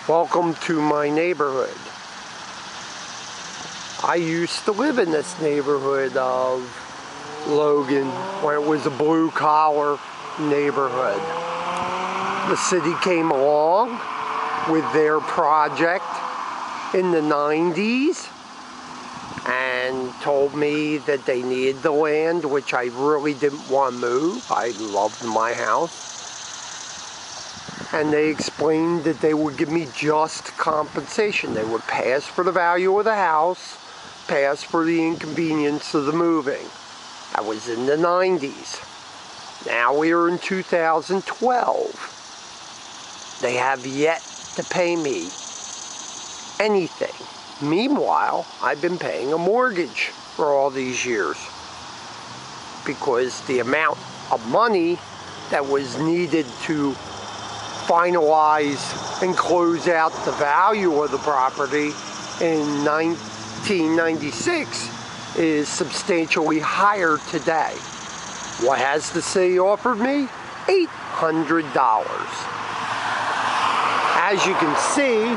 Welcome to my neighborhood. I used to live in this neighborhood of Logan when it was a blue-collar neighborhood. The city came along with their project in the 90s and told me that they needed the land, which I really didn't want to move. I loved my house. And they explained that they would give me just compensation. They would pass for the value of the house, pass for the inconvenience of the moving. That was in the 90s. Now we are in 2012. They have yet to pay me anything. Meanwhile, I've been paying a mortgage for all these years because the amount of money that was needed to finalize and close out the value of the property in 1996 is substantially higher today. What has the city offered me? $800. As you can see,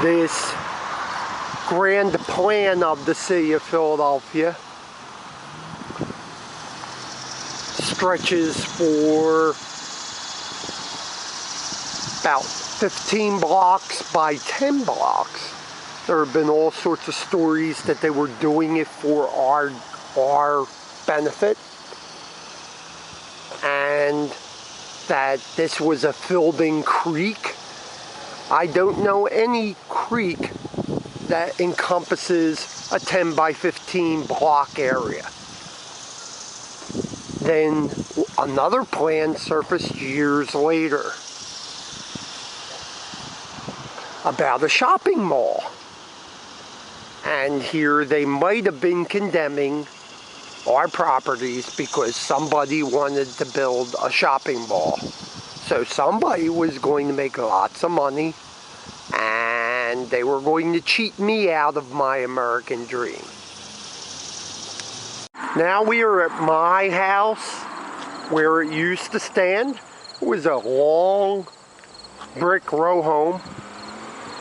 this grand plan of the city of Philadelphia stretches for about 15 blocks by 10 blocks. There have been all sorts of stories that they were doing it for our benefit, and that this was a filled-in creek. I don't know any creek that encompasses a 10 by 15 block area. Then another plan surfaced years later about a shopping mall. And here they might have been condemning our properties because somebody wanted to build a shopping mall. So somebody was going to make lots of money and they were going to cheat me out of my American dream. Now we are at my house where it used to stand. It was a long brick row home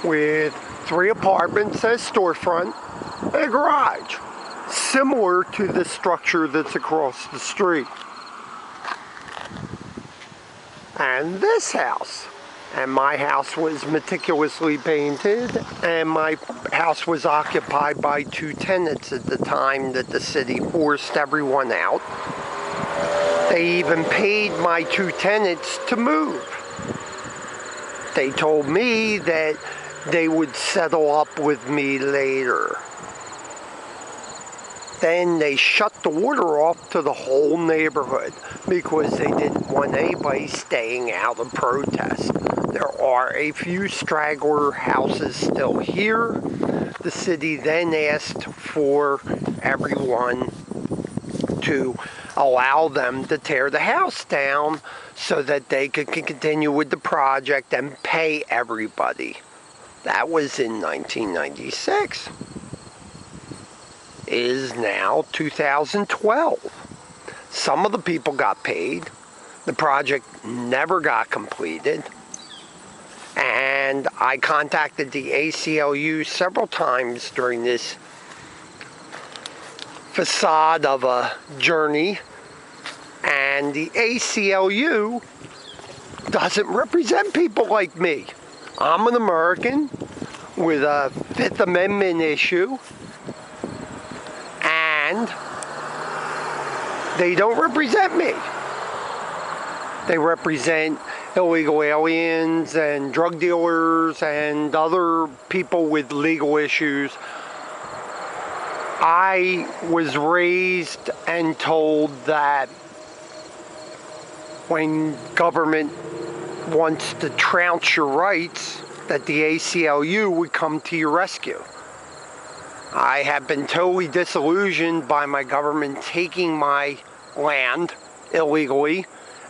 with 3 apartments, a storefront, and a garage, similar to the structure that's across the street. And this house, and my house was meticulously painted, and my house was occupied by 2 tenants at the time that the city forced everyone out. They even paid my 2 tenants to move. They told me that they would settle up with me later. Then they shut the water off to the whole neighborhood because they didn't want anybody staying out of protest. There are a few straggler houses still here. The city then asked for everyone to allow them to tear the house down so that they could continue with the project and pay everybody. That was in 1996. It is now 2012. Some of the people got paid. The project never got completed. And I contacted the ACLU several times during this facade of a journey. And the ACLU doesn't represent people like me. I'm an American with a Fifth Amendment issue, and they don't represent me. They represent illegal aliens and drug dealers and other people with legal issues. I was raised and told that when government wants to trounce your rights, that the ACLU would come to your rescue. I have been totally disillusioned by my government taking my land illegally,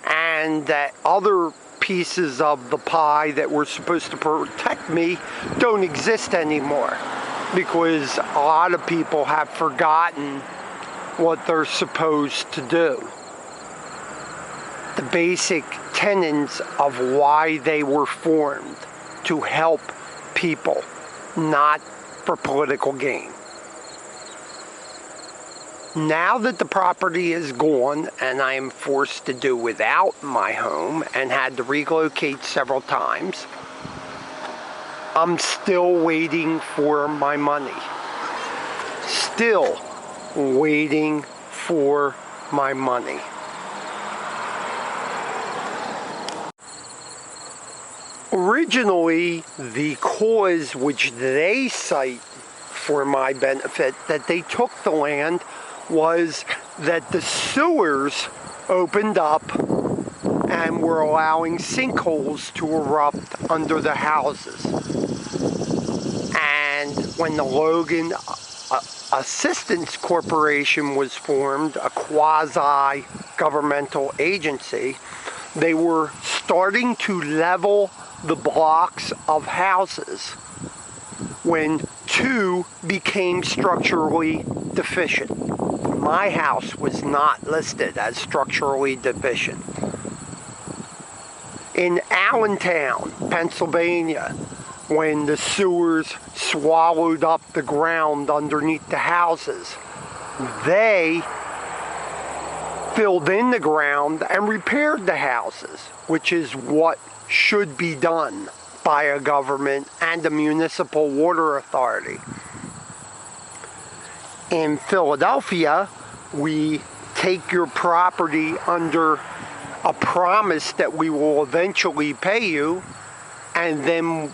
and that other pieces of the pie that were supposed to protect me don't exist anymore because a lot of people have forgotten what they're supposed to do. The basic tenets of why they were formed. to help people, not for political gain. Now that the property is gone and I am forced to do without my home and had to relocate several times, I'm still waiting for my money. Still waiting for my money. Originally, the cause which they cite for my benefit that they took the land was that the sewers opened up and were allowing sinkholes to erupt under the houses. And when the Logan Assistance Corporation was formed, a quasi-governmental agency, they were starting to level the blocks of houses when 2 became structurally deficient. My house was not listed as structurally deficient. In Allentown, Pennsylvania, when the sewers swallowed up the ground underneath the houses, they filled in the ground and repaired the houses, which is what should be done by a government and a municipal water authority. In Philadelphia, we take your property under a promise that we will eventually pay you, and then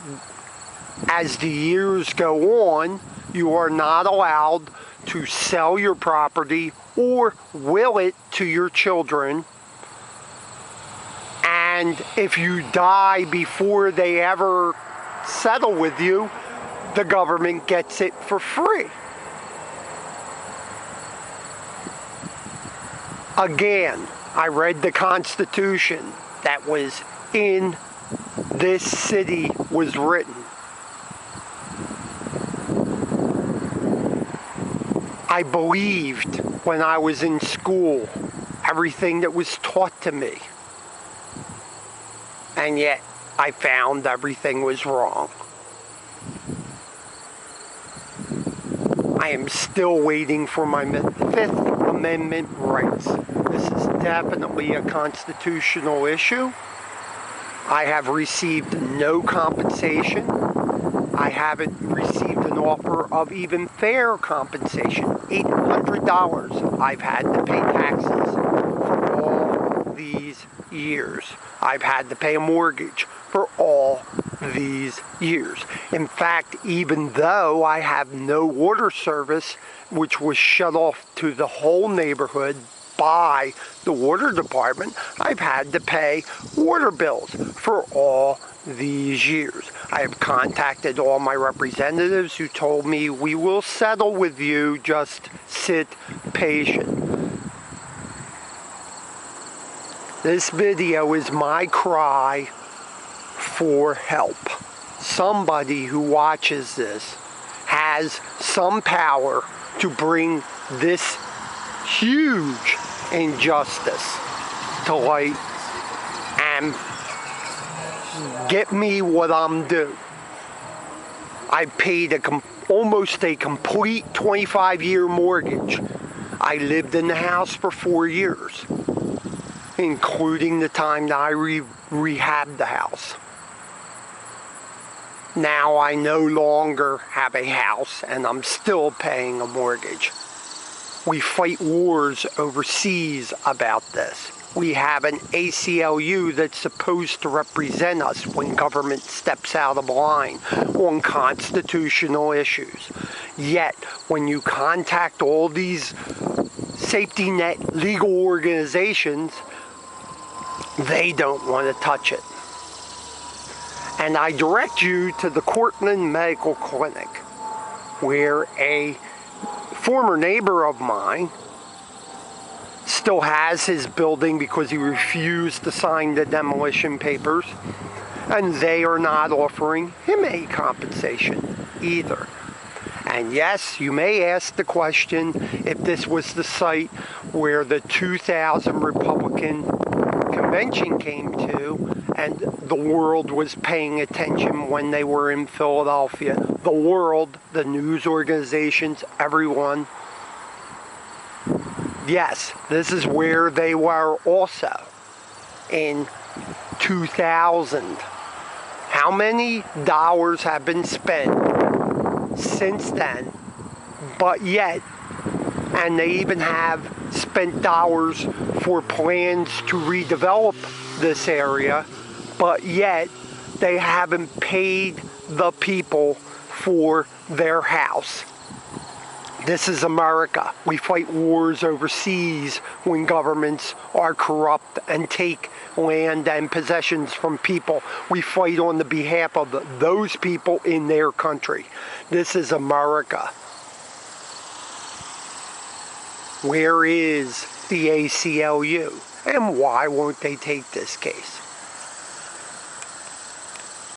as the years go on, you are not allowed to sell your property or will it to your children. And if you die before they ever settle with you, the government gets it for free. Again, I read the Constitution that was in this city was written. I believed when I was in school everything that was taught to me. And yet I found everything was wrong. I am still waiting for my Fifth Amendment rights. This is definitely a constitutional issue. I have received no compensation. I haven't received an offer of even fair compensation. $800 I've had to pay taxes for all these years. I've had to pay a mortgage for all these years. In fact, even though I have no water service, which was shut off to the whole neighborhood by the water department, I've had to pay water bills for all these years. I have contacted all my representatives who told me, we will settle with you, just sit patient. This video is my cry for help. Somebody who watches this has some power to bring this huge injustice to light and get me what I'm due. I paid almost a complete 25-year mortgage. I lived in the house for 4 years, including the time that I rehabbed the house. Now I no longer have a house and I'm still paying a mortgage. We fight wars overseas about this. We have an ACLU that's supposed to represent us when government steps out of line on constitutional issues. Yet, when you contact all these safety net legal organizations, they don't want to touch it. And I direct you to the Cortland Medical Clinic, where a former neighbor of mine still has his building because he refused to sign the demolition papers, and they are not offering him any compensation either. And yes, you may ask the question if this was the site where the 2000 Republican convention came to, and the world was paying attention when they were in Philadelphia. The world, the news organizations, everyone. Yes, this is where they were also in 2000. How many dollars have been spent since then, but yet, and they even have spent dollars for plans to redevelop this area, but yet they haven't paid the people for their house. This is America. We fight wars overseas when governments are corrupt and take land and possessions from people. We fight on the behalf of those people in their country. This is America. Where is the ACLU? And why won't they take this case?